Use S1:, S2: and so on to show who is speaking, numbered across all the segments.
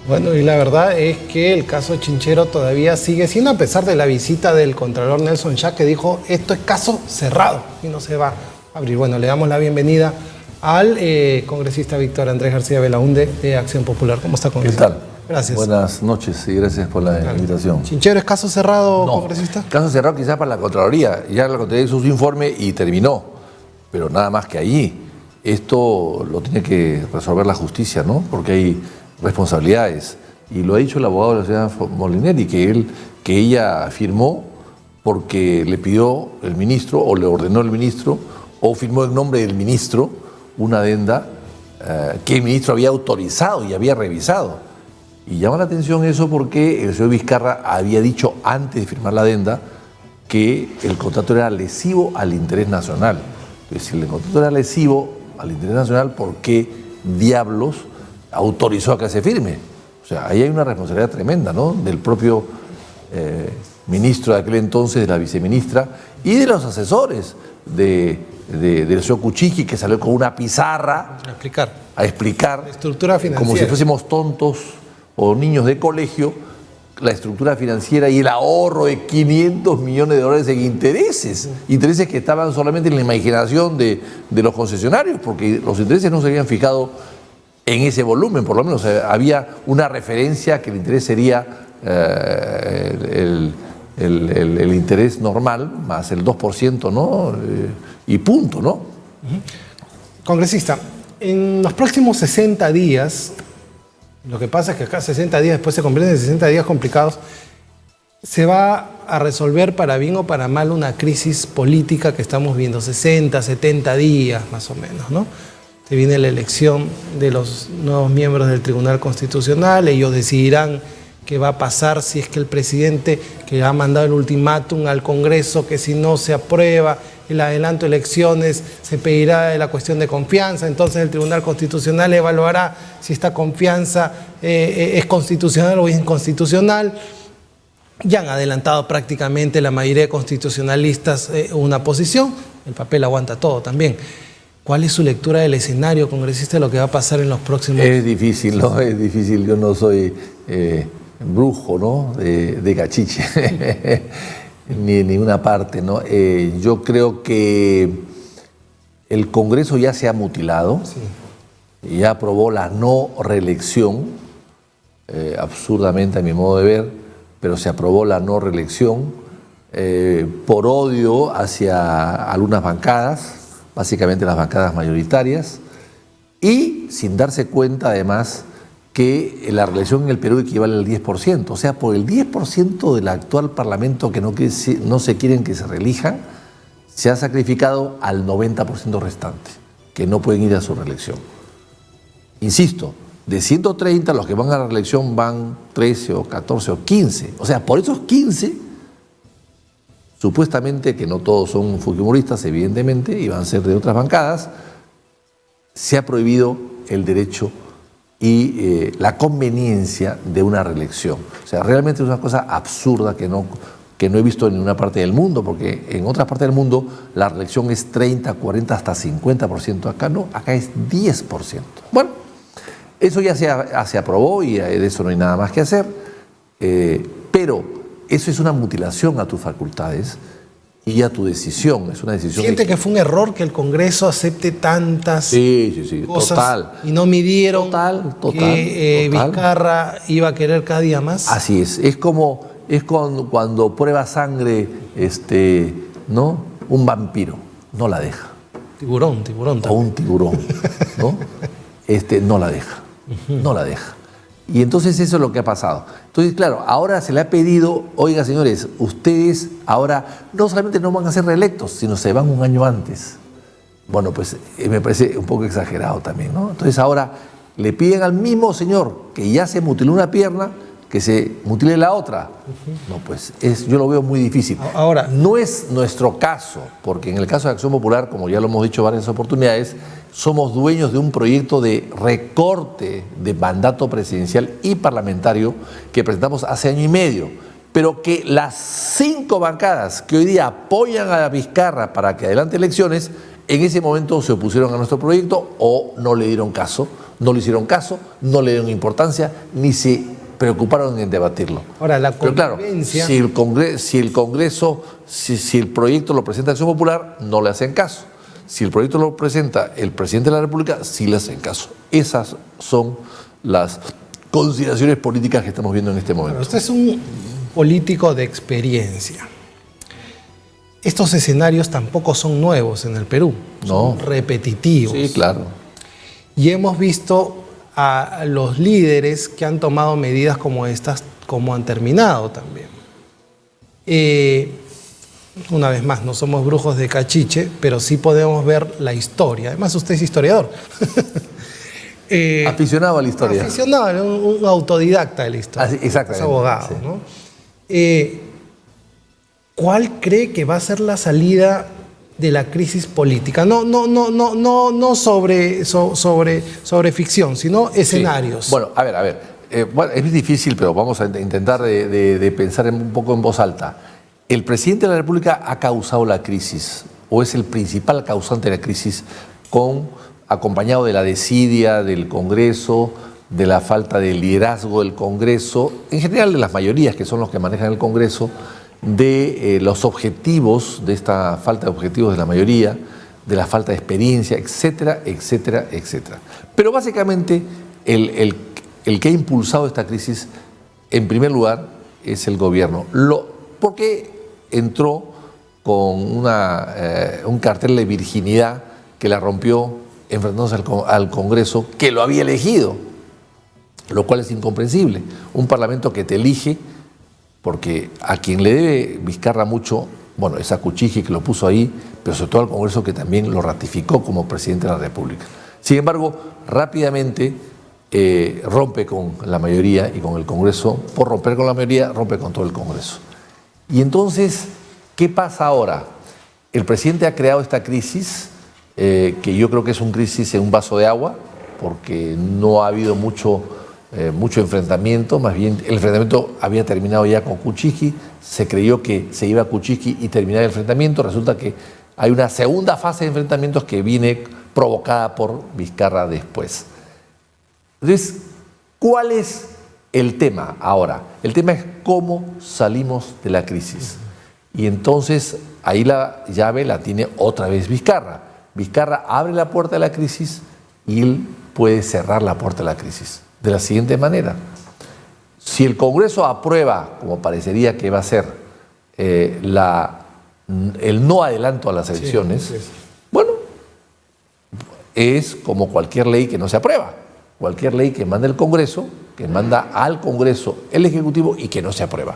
S1: Bueno, y la verdad es que el caso Chinchero todavía sigue siendo, a pesar de la visita del contralor Nelson Schack, que dijo esto es caso cerrado y no se va a abrir. Bueno, le damos la bienvenida al congresista Víctor Andrés García Belaúnde de Acción Popular. ¿Cómo está, congresista?
S2: ¿Qué tal?
S1: Gracias.
S2: Buenas noches y gracias por la invitación.
S1: ¿Chinchero es caso cerrado,
S2: No,
S1: congresista?
S2: caso cerrado quizás para la Contraloría. Ya la Contraloría hizo su informe y terminó. Pero nada más que allí. Esto lo tiene que resolver la justicia, ¿no? Porque hay responsabilidades. Y lo ha dicho el abogado de la señora Molinelli, que ella firmó porque le pidió el ministro, o le ordenó el ministro, o firmó en nombre del ministro una adenda que el ministro había autorizado y había revisado. Y llama la atención eso porque el señor Vizcarra había dicho antes de firmar la adenda que el contrato era lesivo al interés nacional. Entonces, si el contrato era lesivo al interés nacional, ¿por qué diablos autorizó a que se firme? O sea, ahí hay una responsabilidad tremenda, ¿no? Del propio ministro de aquel entonces, de la viceministra y de los asesores del señor Kuczynski, que salió con una pizarra a explicar
S1: la estructura financiera,
S2: como si fuésemos tontos o niños de colegio, la estructura financiera y el ahorro de $500 millones en intereses. Intereses que estaban solamente en la imaginación de los concesionarios, porque los intereses no se habían fijado en ese volumen, por lo menos. Había una referencia que el interés sería el interés normal más el 2%, ¿no? Y punto, ¿no?
S1: Congresista, en los próximos 60 días... Lo que pasa es que acá 60 días después se convierten en 60 días complicados. Se va a resolver para bien o para mal una crisis política que estamos viendo, 60, 70 días más o menos, ¿no? Se viene la elección de los nuevos miembros del Tribunal Constitucional, ellos decidirán qué va a pasar si es que el presidente, que ha mandado el ultimátum al Congreso, que si no se aprueba el adelanto de elecciones, se pedirá de la cuestión de confianza, entonces el Tribunal Constitucional evaluará si esta confianza es constitucional o inconstitucional. Ya han adelantado prácticamente la mayoría de constitucionalistas una posición, el papel aguanta todo también. ¿Cuál es su lectura del escenario, congresista, de lo que va a pasar en los próximos días?
S2: Es difícil, ¿no? Es difícil, yo no soy brujo, ¿no? De cachiche. Ni en ninguna parte, ¿no? Yo creo que el Congreso ya se ha mutilado, sí. Ya aprobó la no reelección, absurdamente a mi modo de ver, pero se aprobó la no reelección por odio hacia algunas bancadas, básicamente las bancadas mayoritarias, y sin darse cuenta además que la reelección en el Perú equivale al 10%. O sea, por el 10% del actual Parlamento que no se quieren que se reelijan, se ha sacrificado al 90% restante, que no pueden ir a su reelección. Insisto, de 130 los que van a la reelección van 13 o 14 o 15. O sea, por esos 15, supuestamente, que no todos son fujimoristas, evidentemente, y van a ser de otras bancadas, se ha prohibido el derecho y la conveniencia de una reelección. O sea, realmente es una cosa absurda que no he visto en ninguna parte del mundo, porque en otras partes del mundo la reelección es 30, 40, hasta 50%. Acá no, acá es 10%. Bueno, eso ya se aprobó y de eso no hay nada más que hacer, pero eso es una mutilación a tus facultades y a tu decisión. Es una decisión.
S1: ¿Siente que fue un error que el Congreso acepte tantas cosas
S2: total,
S1: y no midieron
S2: que
S1: Vizcarra iba a querer cada día más?
S2: Así es. Es cuando prueba sangre, ¿no? Un vampiro, no la deja.
S1: Tiburón también.
S2: O un tiburón, ¿no? No la deja, no la deja. Y entonces eso es lo que ha pasado. Entonces, claro, ahora se le ha pedido, oiga, señores, ustedes ahora no solamente no van a ser reelectos, sino se van un año antes. Bueno, pues me parece un poco exagerado también, ¿no? Entonces ahora le piden al mismo señor que ya se mutiló una pierna, que se mutile la otra. No, pues yo lo veo muy difícil.
S1: Ahora,
S2: no es nuestro caso, porque en el caso de Acción Popular, como ya lo hemos dicho varias oportunidades, somos dueños de un proyecto de recorte de mandato presidencial y parlamentario que presentamos hace año y medio, pero que las 5 bancadas que hoy día apoyan a Vizcarra para que adelante elecciones, en ese momento se opusieron a nuestro proyecto o no le dieron caso no le hicieron caso, no le dieron importancia, ni se preocuparon en debatirlo.
S1: Ahora, la
S2: Pero claro,
S1: convivencia...
S2: si el proyecto lo presenta Acción Popular, no le hacen caso. Si el proyecto lo presenta el presidente de la República, sí le hacen caso. Esas son las consideraciones políticas que estamos viendo en este momento.
S1: Bueno, usted es un político de experiencia. Estos escenarios tampoco son nuevos en el Perú, son repetitivos.
S2: Sí, claro.
S1: Y hemos visto a los líderes que han tomado medidas como estas, como han terminado también. Una vez más, no somos brujos de cachiche, pero sí podemos ver la historia. Además, usted es historiador.
S2: Aficionado a la historia.
S1: Aficionado, un autodidacta de la historia.
S2: Exactamente.
S1: Es abogado, sí. ¿No? ¿Cuál cree que va a ser la salida de la crisis política? No sobre ficción, sino escenarios.
S2: Sí. Bueno, a ver. Bueno, es difícil, pero vamos a intentar de pensar un poco en voz alta. El presidente de la República ha causado la crisis, o es el principal causante de la crisis, acompañado de la desidia del Congreso, de la falta de liderazgo del Congreso, en general de las mayorías que son los que manejan el Congreso, de los objetivos, de esta falta de objetivos de la mayoría, de la falta de experiencia, etcétera, etcétera, etcétera. Pero básicamente el que ha impulsado esta crisis, en primer lugar, es el gobierno. Porque entró con un cartel de virginidad que la rompió enfrentándose al Congreso, que lo había elegido, lo cual es incomprensible. Un parlamento que te elige, porque a quien le debe Vizcarra mucho, bueno, es a Kuczynski que lo puso ahí, pero sobre todo al Congreso que también lo ratificó como presidente de la República. Sin embargo, rápidamente rompe con la mayoría y con el Congreso. Por romper con la mayoría, rompe con todo el Congreso. Y entonces, ¿qué pasa ahora? El presidente ha creado esta crisis, que yo creo que es una crisis en un vaso de agua, porque no ha habido mucho enfrentamiento, más bien el enfrentamiento había terminado ya con Kuczynski, se creyó que se iba a Kuczynski y terminar el enfrentamiento, resulta que hay una segunda fase de enfrentamientos que viene provocada por Vizcarra después. Entonces, ¿cuál es el tema ahora? El tema es cómo salimos de la crisis. Y entonces ahí la llave la tiene otra vez Vizcarra. Vizcarra abre la puerta de la crisis y él puede cerrar la puerta de la crisis. De la siguiente manera: si el Congreso aprueba, como parecería que va a ser, el no adelanto a las elecciones, sí. Bueno, es como cualquier ley que no se aprueba. Cualquier ley que manda el Congreso, que manda al Congreso el Ejecutivo y que no se aprueba.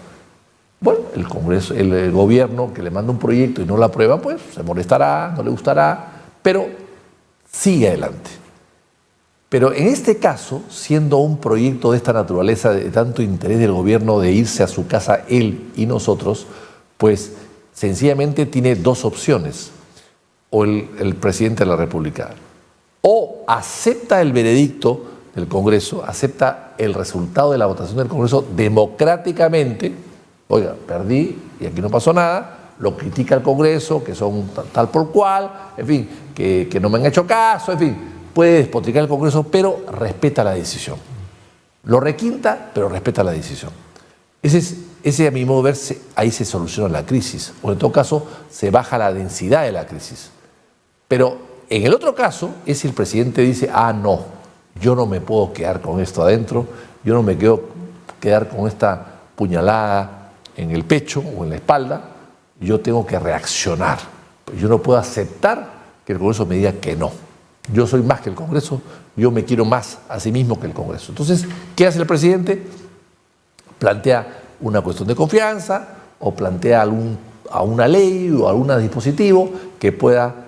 S2: Bueno, el Congreso, el gobierno que le manda un proyecto y no lo aprueba, pues se molestará, no le gustará, pero sigue adelante. Pero en este caso, siendo un proyecto de esta naturaleza, de tanto interés del gobierno de irse a su casa él y nosotros, pues sencillamente tiene dos opciones. O el presidente de la República o acepta el veredicto del Congreso, acepta el resultado de la votación del Congreso democráticamente. Oiga, perdí y aquí no pasó nada, lo critica el Congreso, que son tal por cual, en fin, que no me han hecho caso, en fin, puede despotricar el Congreso, pero respeta la decisión. Lo requinta, pero respeta la decisión. Ese a mi modo de ver, ahí se soluciona la crisis, o en todo caso se baja la densidad de la crisis. Pero en el otro caso, es si el presidente dice, no, yo no me puedo quedar con esto adentro, yo no me quiero quedar con esta puñalada en el pecho o en la espalda, yo tengo que reaccionar. Yo no puedo aceptar que el Congreso me diga que no. Yo soy más que el Congreso, yo me quiero más a sí mismo que el Congreso. Entonces, ¿qué hace el presidente? Plantea una cuestión de confianza o plantea una ley o algún dispositivo que pueda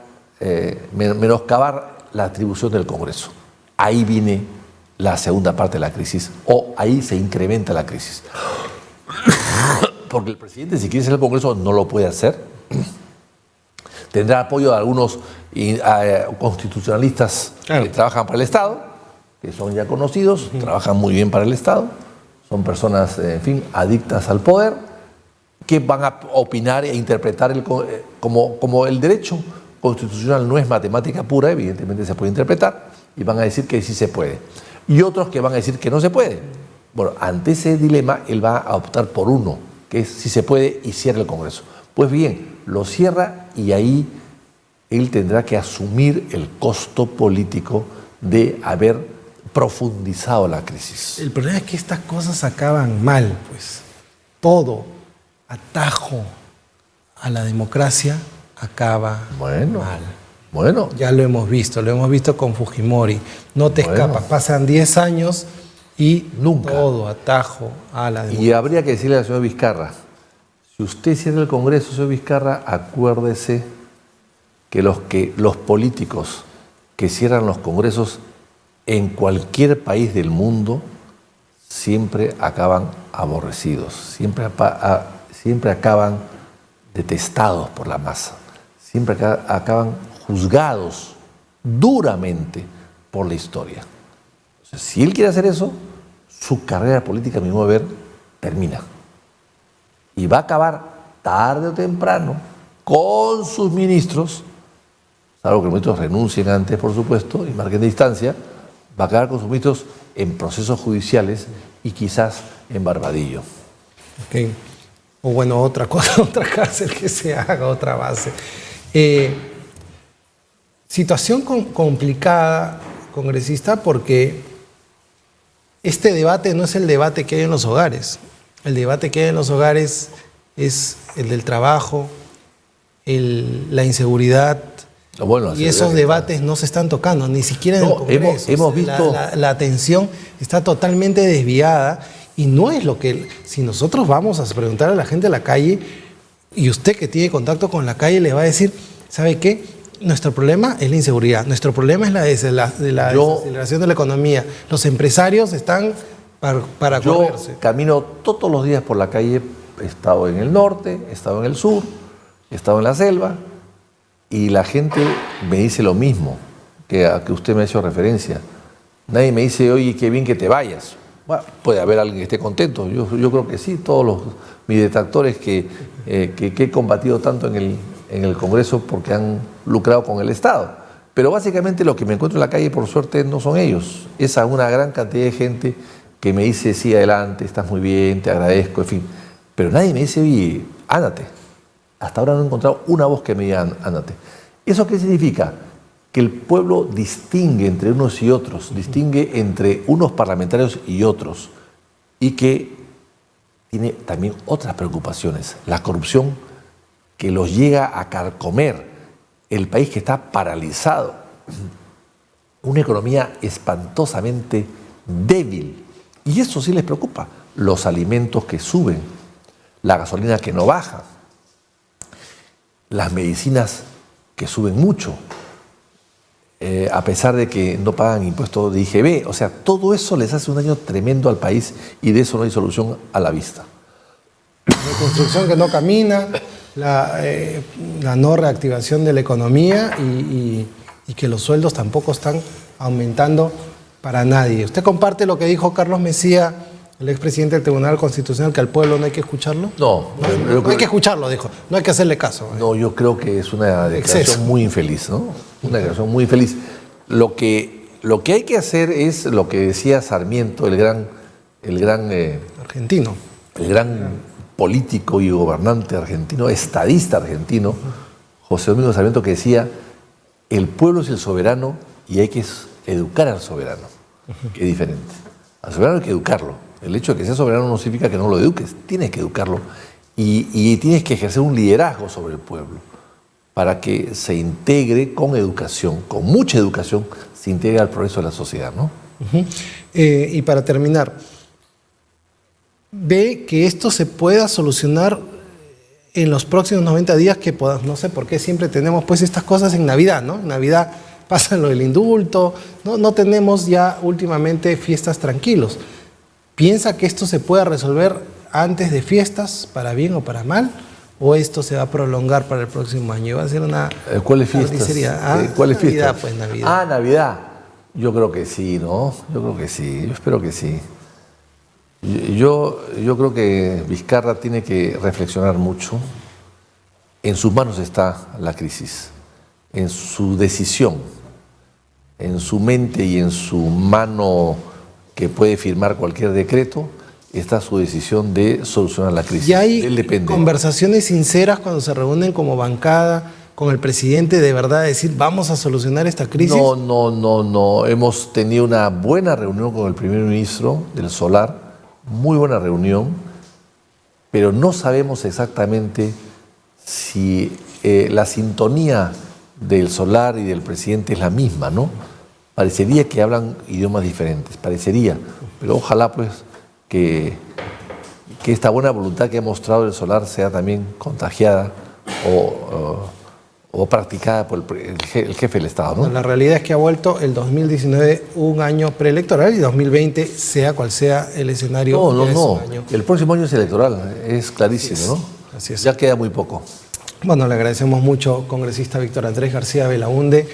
S2: menoscabar la atribución del Congreso. Ahí viene la segunda parte de la crisis, o ahí se incrementa la crisis. Porque el presidente, si quiere ser el Congreso, no lo puede hacer. Tendrá apoyo de algunos constitucionalistas que trabajan para el Estado, que son ya conocidos, trabajan muy bien para el Estado, son personas, en fin, adictas al poder, que van a opinar e interpretar como el derecho constitucional no es matemática pura, evidentemente se puede interpretar, y van a decir que sí se puede. Y otros que van a decir que no se puede. Bueno, ante ese dilema, él va a optar por uno, que es si se puede y cierra el Congreso. Pues bien, lo cierra y ahí él tendrá que asumir el costo político de haber profundizado la crisis.
S1: El problema es que estas cosas acaban mal, pues. Todo atajo a la democracia acaba mal.
S2: Bueno.
S1: Ya lo hemos visto con Fujimori. No te escapas, pasan 10 años y
S2: nunca.
S1: Todo atajo a la democracia.
S2: Y habría que decirle al señor Vizcarra, si usted cierra el Congreso, señor Vizcarra, acuérdese que los políticos que cierran los congresos en cualquier país del mundo siempre acaban aborrecidos, siempre acaban detestados por la masa, siempre acaban juzgados duramente por la historia. O sea, si él quiere hacer eso, su carrera política, a mi modo de ver, termina. Y va a acabar tarde o temprano con sus ministros, salvo que los ministros renuncien antes, por supuesto, y marquen distancia, va a acabar con sus ministros en procesos judiciales y quizás en Barbadillo.
S1: Okay. O bueno, otra cosa, otra cárcel que se haga, otra base. Situación complicada, congresista, porque este debate no es el debate que hay en los hogares. El debate que hay en los hogares es el del trabajo, la inseguridad.
S2: Bueno,
S1: y esos debates no se están tocando, ni siquiera en el Congreso.
S2: Hemos visto...
S1: La atención está totalmente desviada y no es lo que... Si nosotros vamos a preguntar a la gente de la calle y usted que tiene contacto con la calle le va a decir, ¿sabe qué? Nuestro problema es la inseguridad, nuestro problema es la desaceleración de la economía. Los empresarios están para correrse.
S2: Yo camino todos los días por la calle, he estado en el norte, he estado en el sur, he estado en la selva, y la gente me dice lo mismo a que usted me ha hecho referencia. Nadie me dice, oye, qué bien que te vayas. Bueno, puede haber alguien que esté contento. Yo creo que sí, todos mis detractores que he combatido tanto en el Congreso porque han lucrado con el Estado. Pero básicamente lo que me encuentro en la calle, por suerte, no son ellos. Es a una gran cantidad de gente que me dice, sí, adelante, estás muy bien, te agradezco, en fin. Pero nadie me dice, oye, ándate. Hasta ahora no he encontrado una voz que me diga, ándate. ¿Eso qué significa? Que el pueblo distingue entre unos y otros, distingue entre unos parlamentarios y otros, y que tiene también otras preocupaciones. La corrupción que los llega a carcomer, el país que está paralizado, una economía espantosamente débil. Y eso sí les preocupa. Los alimentos que suben, la gasolina que no baja, las medicinas que suben mucho, a pesar de que no pagan impuestos de IGB. O sea, todo eso les hace un daño tremendo al país y de eso no hay solución a la vista.
S1: La construcción que no camina, la no reactivación de la economía y que los sueldos tampoco están aumentando para nadie. ¿Usted comparte lo que dijo Carlos Messía, el expresidente del Tribunal Constitucional, que al pueblo no hay que escucharlo?
S2: No
S1: hay que escucharlo, dijo. No hay que hacerle caso.
S2: No, yo creo que es una declaración muy infeliz, ¿no? Una declaración muy infeliz. Lo que hay que hacer es lo que decía Sarmiento, el gran
S1: argentino,
S2: el gran político y gobernante argentino, estadista argentino, José Domingo Sarmiento, que decía, el pueblo es el soberano y hay que educar al soberano, que es diferente. Al soberano hay que educarlo. El hecho de que sea soberano no significa que no lo eduques, tienes que educarlo y tienes que ejercer un liderazgo sobre el pueblo para que se integre con educación, con mucha educación, se integre al progreso de la sociedad, ¿no?
S1: Y para terminar, ¿ve que esto se pueda solucionar en los próximos 90 días? Que no sé por qué siempre tenemos pues estas cosas en Navidad, ¿no? En Navidad pasa lo del indulto, no tenemos ya últimamente fiestas tranquilos. ¿Piensa que esto se pueda resolver antes de fiestas, para bien o para mal? ¿O esto se va a prolongar para el próximo año? ¿Va a ser una...
S2: ¿Cuáles fiestas? ¿Cuáles
S1: Navidad,
S2: fiestas?
S1: pues Navidad.
S2: Navidad. Yo creo que sí, ¿no? Yo creo que sí, yo espero que sí. Yo creo que Vizcarra tiene que reflexionar mucho. En sus manos está la crisis, en su decisión. en su mente y en su mano que puede firmar cualquier decreto, está su decisión de solucionar la crisis.
S1: ¿Y hay
S2: Él depende.
S1: conversaciones sinceras cuando se reúnen como bancada con el presidente de verdad decir vamos a solucionar esta crisis?
S2: No. Hemos tenido una buena reunión con el primer ministro del Solar, muy buena reunión, pero no sabemos exactamente si la sintonía del Solar y del presidente es la misma, ¿no? Parecería que hablan idiomas diferentes, parecería, pero ojalá pues que esta buena voluntad que ha mostrado el Solar sea también contagiada o practicada por el jefe del Estado, ¿no?
S1: Bueno, la realidad es que ha vuelto el 2019 un año preelectoral y 2020, sea cual sea el escenario.
S2: No. El próximo año es electoral, es clarísimo, ¿no?
S1: Así es.
S2: Ya queda muy poco.
S1: Bueno, le agradecemos mucho, congresista Víctor Andrés García Belaúnde.